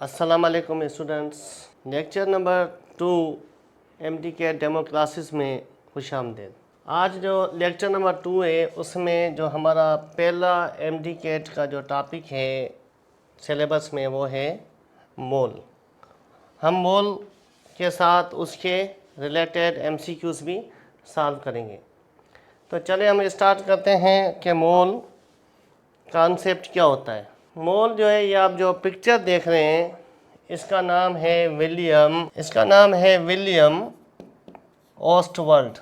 अस्सलाम वालेकुम students. Lecture number 2 MTK demo classes में खुशामदीद। आज जो लेक्चर नंबर 2 है उसमें जो हमारा पहला MTK का जो टॉपिक है सिलेबस में वो है मोल। हम मोल के साथ उसके रिलेटेड MCQs भी सॉल्व करेंगे। तो चलिए हम स्टार्ट करते हैं कि मोल कॉन्सेप्ट क्या होता है। मोल जो है ये आप जो पिक्चर देख रहे हैं इसका नाम है विलियम ओस्टवर्ल्ड।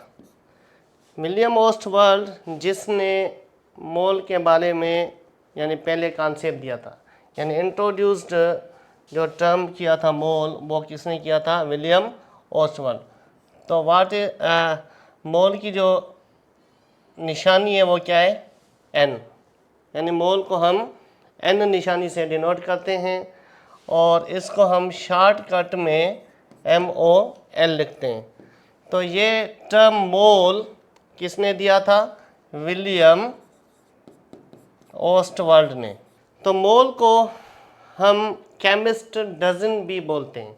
विलियम ओस्टवर्ल्ड जिसने मोल के बारे में यानी पहले कॉन्सेप्ट दिया था, यानी इंट्रोड्यूस्ड जो टर्म किया था मोल, वो किसने किया था? विलियम ओस्टवर्ल्ड। तो मोल की जो निशानी है वो क्या है? एन, यानी मोल को हम एन निशानी से डिनोट करते हैं और इसको हम शॉर्टकट में MOL लिखते हैं। तो ये टर्म मोल किसने दिया था? विलियम ओस्टवर्ल्ड ने। तो मोल को हम केमिस्ट डजन भी बोलते हैं।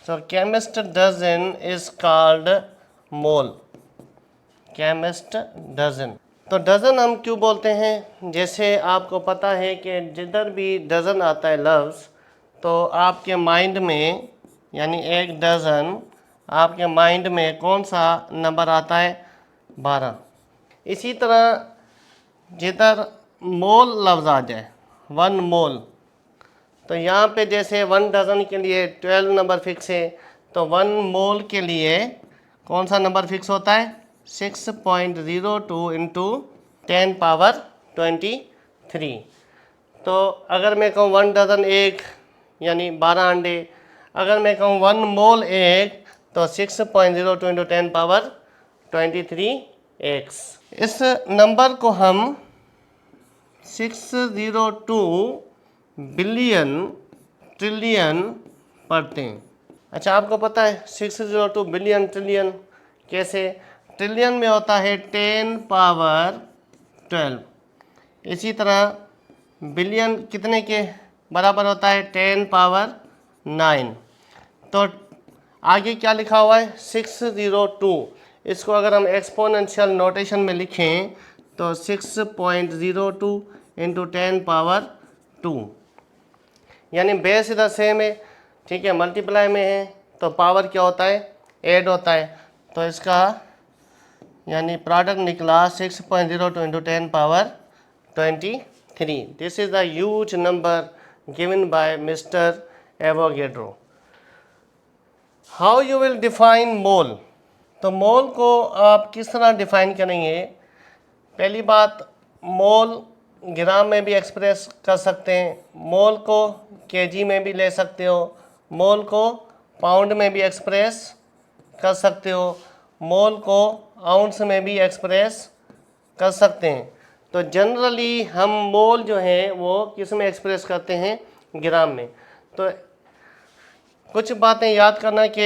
So chemist dozen is called mole, chemist dozen. तो डज़न हम क्यों बोलते हैं? जैसे आपको पता है कि जिधर भी डज़न आता है लफ्ज़, तो आपके माइंड में यानी एक डज़न, आपके माइंड में कौन सा नंबर आता है? 12। इसी तरह जिधर मोल लफ्ज़ आ जाए, 1 मोल, तो यहाँ पे जैसे 1 डज़न के लिए 12 नंबर फिक्स है, तो 1 मोल के लिए कौन सा नंबर फिक्स होता है? 6.02 इंटू 10 पावर 23। तो अगर मैं कहूँ 1 डज़न एक यानी 12 अंडे, अगर मैं कहूँ 1 मोल एक, तो 6.02 इंटू 10 पावर 23 एक्स। इस नंबर को हम 602 बिलियन ट्रिलियन पढ़ते हैं। अच्छा, आपको पता है 602 बिलियन ट्रिलियन कैसे? ट्रिलियन में होता है 10 पावर 12। इसी तरह बिलियन कितने के बराबर होता है? 10 पावर 9। तो आगे क्या लिखा हुआ है? 602। इसको अगर हम एक्सपोनेंशियल नोटेशन में लिखें तो 6.02 इंटू 10 पावर 2, यानी बेस इधर सेम है, ठीक है, मल्टीप्लाई में है, तो पावर क्या होता है? ऐड होता है। तो इसका यानी प्रोडक्ट निकला 6.02 into 10 power 23। This is the huge number given by mister Avogadro. How you will define mole? तो मोल को आप किस तरह डिफाइन करेंगे? पहली बात, मोल ग्राम में भी एक्सप्रेस कर सकते हैं, मोल को केजी में भी ले सकते हो, मोल को पाउंड में भी एक्सप्रेस कर सकते हो, मोल को आउंस में भी एक्सप्रेस कर सकते हैं। तो जनरली हम मोल जो है वो किस में एक्सप्रेस करते हैं? ग्राम में। तो कुछ बातें याद करना कि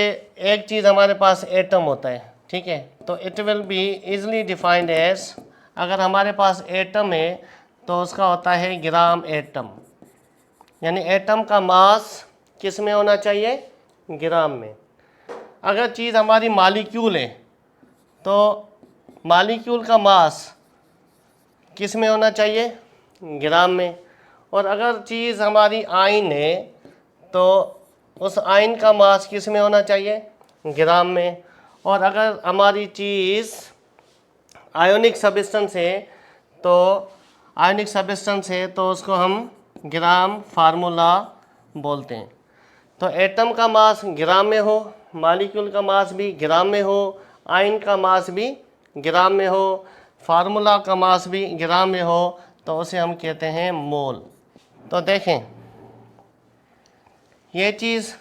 एक चीज़ हमारे पास एटम होता है, ठीक है, तो it will be easily defined as, अगर हमारे पास एटम है तो उसका होता है ग्राम एटम, यानी एटम का मास किस में होना चाहिए? ग्राम में। अगर चीज़ हमारी मालिक्यूल है तो मालिक्यूल का मास किस में होना चाहिए? ग्राम में। और अगर चीज़ हमारी आयन है तो उस आयन का मास किस में होना चाहिए? ग्राम में। और अगर हमारी चीज़ आयोनिक सब्सटेंस है तो उसको हम ग्राम फार्मूला बोलते हैं। तो एटम का मास ग्राम में हो, मालिक्यूल का मास भी ग्राम में हो, आयन का मास भी ग्राम में हो, फार्मूला का मास भी ग्राम में हो, तो उसे हम कहते हैं मोल। तो देखें ये चीज़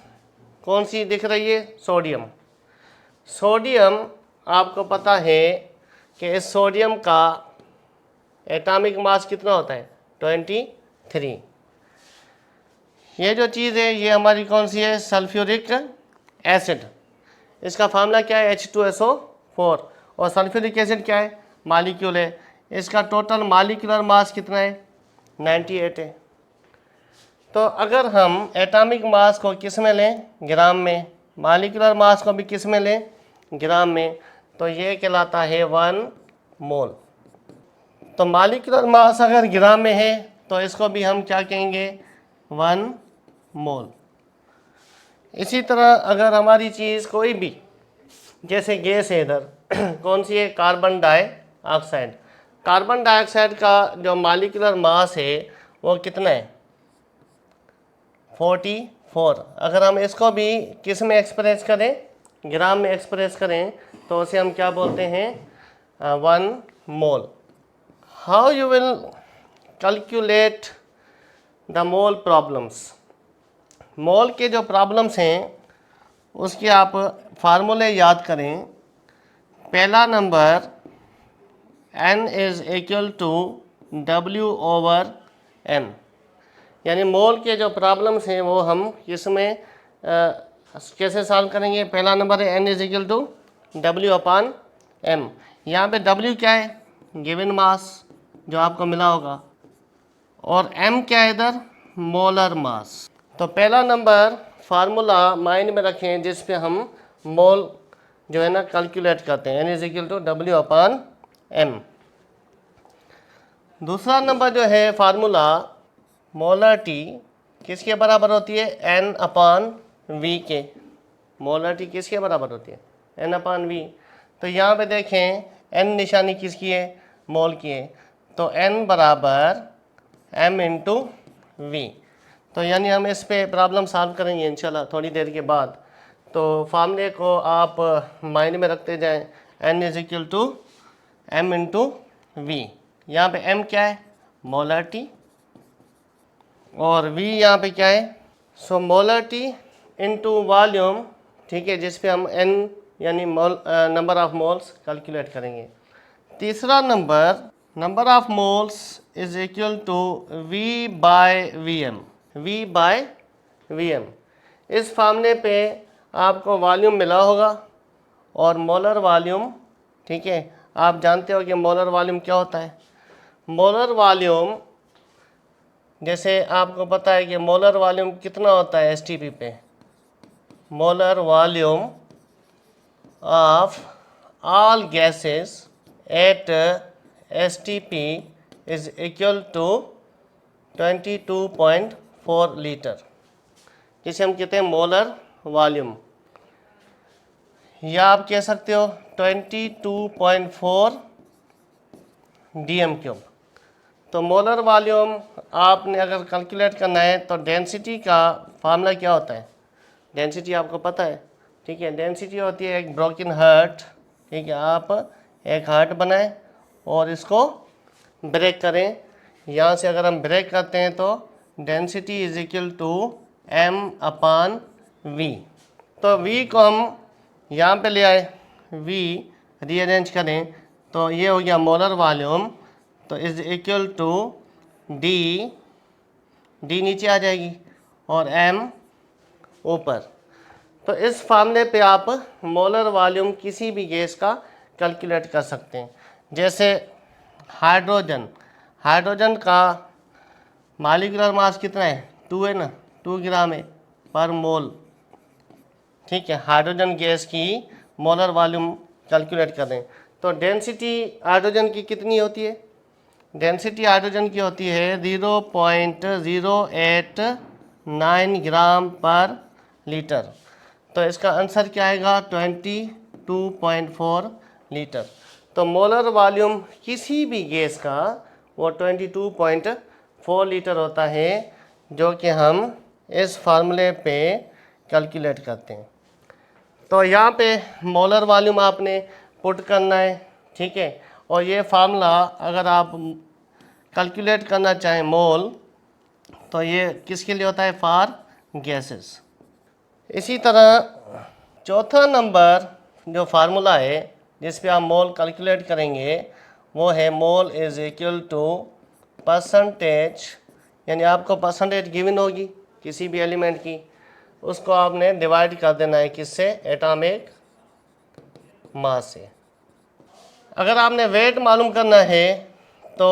कौन सी दिख रही है? सोडियम। सोडियम आपको पता है कि इस सोडियम का एटॉमिक मास कितना होता है? 23। ये जो चीज़ है ये हमारी कौन सी है? Sulphuric acid. इसका फार्मूला क्या है? H2SO4। और सल्फ्यूरिक एसिड क्या है? मालिक्यूल है। इसका टोटल मालिक्यूलर मास कितना है? 98 है। तो अगर हम एटॉमिक मास को किस में लें, ग्राम में, मॉलिक्यूलर मास को भी किस में लें, ग्राम में, तो ये कहलाता है 1 मोल। तो मॉलिक्यूलर मास अगर ग्राम में है तो इसको भी हम क्या कहेंगे, 1 मोल। इसी तरह अगर हमारी चीज़ कोई भी, जैसे गैस है इधर कौन सी है, कार्बन डाइऑक्साइड। कार्बन डाइऑक्साइड का जो मॉलिक्यूलर मास है वो कितना है, 44। अगर हम इसको भी किस में एक्सप्रेस करें, ग्राम में एक्सप्रेस करें, तो उसे हम क्या बोलते हैं, 1 mole. How you will calculate the mole problems. Mole के जो प्रॉब्लम्स हैं उसके आप फार्मूले याद करें। पहला number n is equal to W/m, यानी मोल के जो प्रॉब्लम्स हैं वो हम किसमें कैसे सॉल्व करेंगे। पहला नंबर है n is equal to W/m। यहाँ पे W क्या है, गिवन मास जो आपको मिला होगा, और m क्या है इधर, मोलर मास। तो पहला नंबर फार्मूला माइंड में रखें जिस पे हम मोल जो है ना कैलकुलेट करते हैं, n is equal to W/m। दूसरा नंबर जो है फार्मूला, मोलरिटी किसके बराबर होती है, n/v के। मोलरिटी किसके बराबर होती है, n/v। तो यहाँ पे देखें n निशानी किसकी है, मोल की है, तो n बराबर m इंटू वी। तो यानी हम इस पे प्रॉब्लम सॉल्व करेंगे इंशाल्लाह थोड़ी देर के बाद। तो फार्मूले को आप माइंड में रखते जाएं, n is equal to m into V. यहाँ पे m क्या है, मोलरिटी, और v यहाँ पे क्या है, सो मोलरिटी इंटू वॉल्यूम, ठीक है, जिस पे हम n यानी mole number of moles calculate करेंगे। तीसरा number of moles is equal to v/vm, v/vm। इस फार्मूले पे आपको वॉल्यूम मिला होगा और मोलर वॉल्यूम, ठीक है, आप जानते हो कि मोलर वॉल्यूम क्या होता है। मोलर वॉल्यूम, जैसे आपको पता है कि मोलर वॉल्यूम कितना होता है एसटीपी पे, molar volume of all gases at STP is equal to 22.4 litre, जिसे हम कहते हैं मोलर वॉल्यूम, या आप कह सकते हो 22.4 dm3। तो मोलर वॉल्यूम आपने अगर कैलकुलेट करना है तो डेंसिटी का फार्मूला क्या होता है, डेंसिटी आपको पता है, ठीक है। डेंसिटी होती है एक ब्रोकन हार्ट, ठीक है, आप एक हार्ट बनाएं और इसको ब्रेक करें। यहाँ से अगर हम ब्रेक करते हैं तो density is equal to m/v। तो v को हम यहाँ पे ले आए, v रीअरेंज करें तो ये हो गया मोलर वॉल्यूम, तो इज इक्वल टू d नीचे आ जाएगी और m ऊपर। तो इस फार्मूले पे आप मोलर वॉल्यूम किसी भी गैस का कैलकुलेट कर सकते हैं। जैसे हाइड्रोजन का मॉलिक्यूलर मास कितना है, 2 है ना, 2 ग्राम है पर मोल, ठीक है। हाइड्रोजन गैस की मोलर वॉल्यूम कैलकुलेट कर दें तो डेंसिटी हाइड्रोजन की कितनी होती है, डेंसिटी हाइड्रोजन की होती है 0.089 ग्राम पर लीटर। तो इसका आंसर क्या आएगा, 22.4 लीटर। तो मोलर वॉल्यूम किसी भी गैस का वो 22.4 लीटर होता है, जो कि हम इस फार्मूले पे कैलकुलेट करते हैं। तो यहाँ पे मोलर वॉल्यूम आपने पुट करना है, ठीक है, और ये फार्मूला अगर आप कैलकुलेट करना चाहें मोल, तो ये किसके लिए होता है, फॉर गैसेस। इसी तरह चौथा नंबर जो फार्मूला है जिस पे आप मोल कैलकुलेट करेंगे वो है mole is equal to percentage, यानी आपको परसेंटेज गिवन होगी किसी भी एलिमेंट की, उसको आपने डिवाइड कर देना है किससे, एटॉमिक मास से। अगर आपने वेट मालूम करना है तो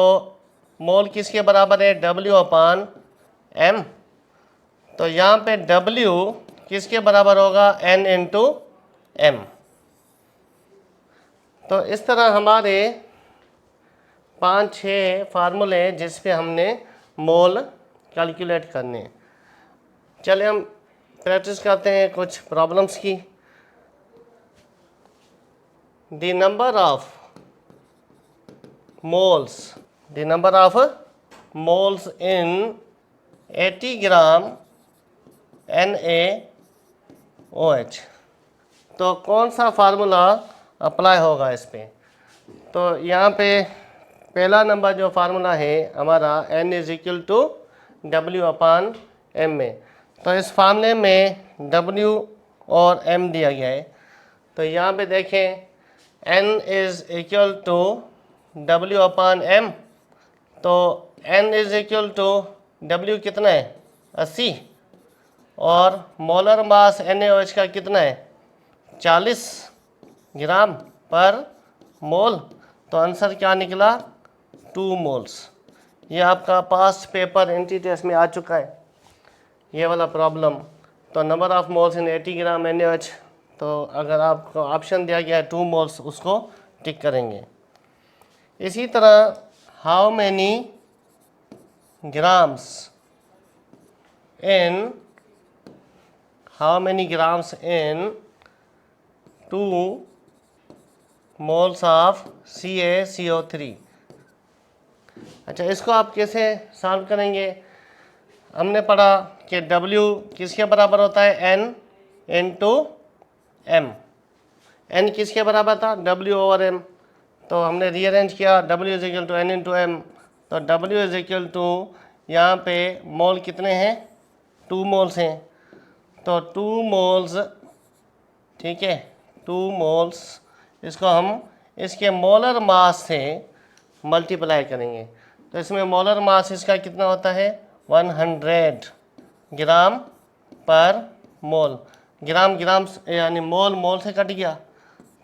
मोल किसके बराबर है, W/m। तो यहाँ पे W किसके बराबर होगा, N इंटू M। तो इस तरह हमारे 5-6 फार्मूले जिस पे हमने मोल कैलकुलेट करने। चले हम प्रैक्टिस करते हैं कुछ प्रॉब्लम्स की। The number of moles in 80 gram NaOH। तो कौन सा फार्मूला अप्लाई होगा इस पे। तो यहाँ पे पहला नंबर जो फार्मूला है हमारा N is equal to W/M में। तो इस फार्मूले में W और M दिया गया है। तो यहाँ पे देखें N is equal to W/M। तो N is equal to W कितना है, 80, और मोलर मास NaOH का कितना है, 40 ग्राम पर मोल। तो आंसर क्या निकला, 2 मोल्स। ये आपका पास्ट पेपर एंट्री टेस्ट में आ चुका है ये वाला प्रॉब्लम। तो number of moles in 80 gram NaOH, तो अगर आपको ऑप्शन दिया गया है 2 मोल्स, उसको टिक करेंगे। इसी तरह how many grams in 2 moles of CaCO3। अच्छा, इसको आप कैसे सॉल्व करेंगे। हमने पढ़ा कि W किसके बराबर होता है, N इंटू M। N किसके बराबर था, W/M। तो हमने रीअरेंज किया, W is equal to N into M। तो W इज इक्वल टू, यहाँ पे मोल कितने हैं, 2 मोल्स हैं। तो 2 मोल्स, ठीक है, 2 मोल्स, इसको हम इसके मोलर मास से मल्टीप्लाई करेंगे। तो इसमें मोलर मास इसका कितना होता है, 100 ग्राम पर मोल। ग्राम यानी मोल से कट गया,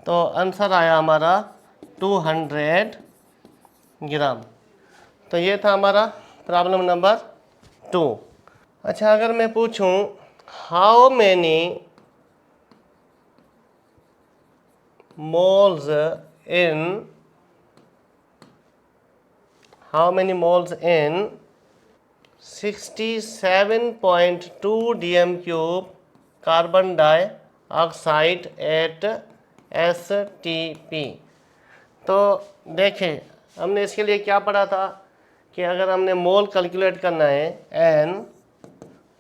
तो आंसर आया हमारा 200 ग्राम। तो ये था हमारा प्रॉब्लम नंबर 2। अच्छा, अगर मैं पूछूं how many moles in 67.2 dm cube carbon dioxide eight STP। तो देखें, हमने इसके लिए क्या पढ़ा था कि अगर हमने मोल कैलकुलेट करना है N,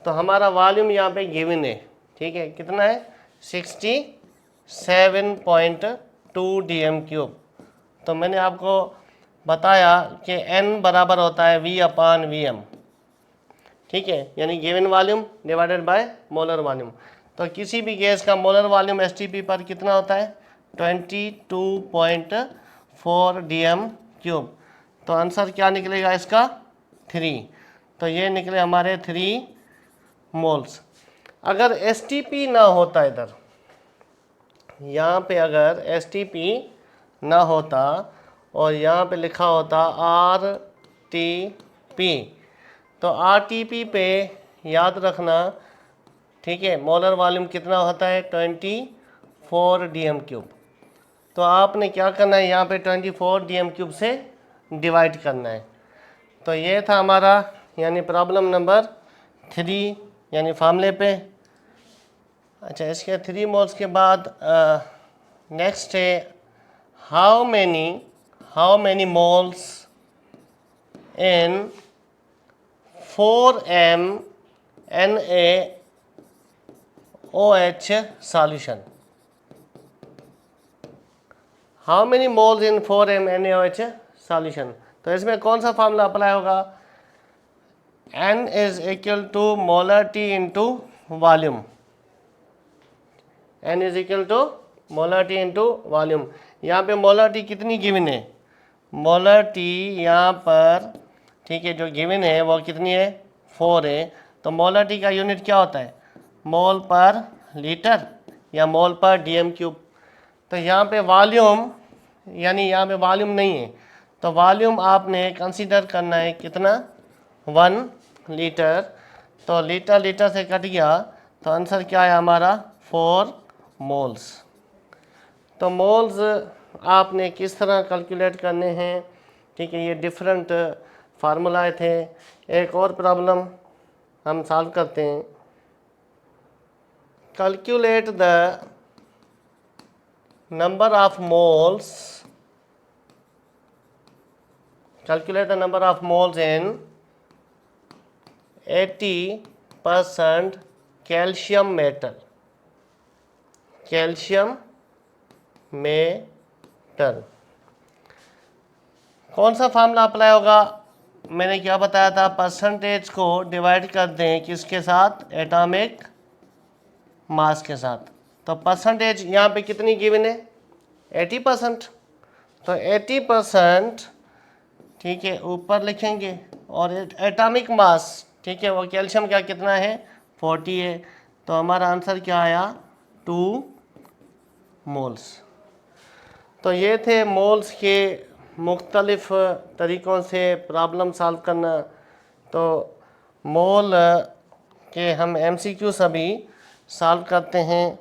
तो हमारा वॉल्यूम यहाँ पे गिवन है, ठीक है, कितना है, 67.2 dm क्यूब। तो मैंने आपको बताया कि N बराबर होता है V/VM, ठीक है, यानी given volume divided by molar volume. तो किसी भी गैस का मोलर वॉल्यूम STP पर कितना होता है, 22.4 dm क्यूब। तो आंसर क्या निकलेगा इसका, 3। तो ये निकले हमारे 3 मोल्स। अगर STP ना होता, इधर यहाँ पे अगर STP ना होता और यहाँ पे लिखा होता RTP, तो RTP पे याद रखना, ठीक है, मोलर वॉल्यूम कितना होता है, 24 dm क्यूब। तो आपने क्या करना है, यहाँ पे 24 dm क्यूब से डिवाइड करना है। तो ये था हमारा यानी प्रॉब्लम नंबर 3 यानी फार्मूले पे। अच्छा, इसके 3 मोल्स के बाद नेक्स्ट है how many moles in 4m NaOH solution. How many moles in 4m NaOH solution. तो इसमें कौन सा फार्मूला अप्लाई होगा, N is equal to molar T into volume. N is equal to molar T into volume. यहाँ पे molar T कितनी given है, molar T यहाँ पर, ठीक है, जो गिवन है वो कितनी है, 4 है। तो मोलर T का यूनिट क्या होता है, मोल पर लीटर या मोल पर dm क्यूब। तो यहाँ पे वॉल्यूम, यानी यहाँ पे वॉल्यूम नहीं है, तो वॉल्यूम आपने कंसीडर करना है कितना, 1 लीटर। तो लीटर लीटर से कट गया, तो आंसर क्या है हमारा 4 मोल्स। तो मोल्स आपने किस तरह कैलकुलेट करने हैं, ठीक है, ये डिफरेंट फार्मूलाए थे। एक और प्रॉब्लम हम सॉल्व करते हैं। Calculate the number of moles, calculate the number of moles in 80% calcium metal, calcium metal. कौन सा फार्मूला अप्लाई होगा? मैंने क्या बताया था, परसेंटेज को डिवाइड कर दें किसके साथ, एटॉमिक मास के साथ। तो परसेंटेज यहाँ पे कितनी गिवन है, 80%। तो 80%, ठीक है, ऊपर लिखेंगे, और एटॉमिक मास, ठीक है, वो कैल्शियम क्या कितना है, 40 है। तो हमारा आंसर क्या आया, 2 मोल्स। तो ये थे मोल्स के मुख्तलिफ तरीक़ों से प्रॉब्लम सॉल्व करना। तो मोल के हम MCQ सभी सॉल्व करते हैं।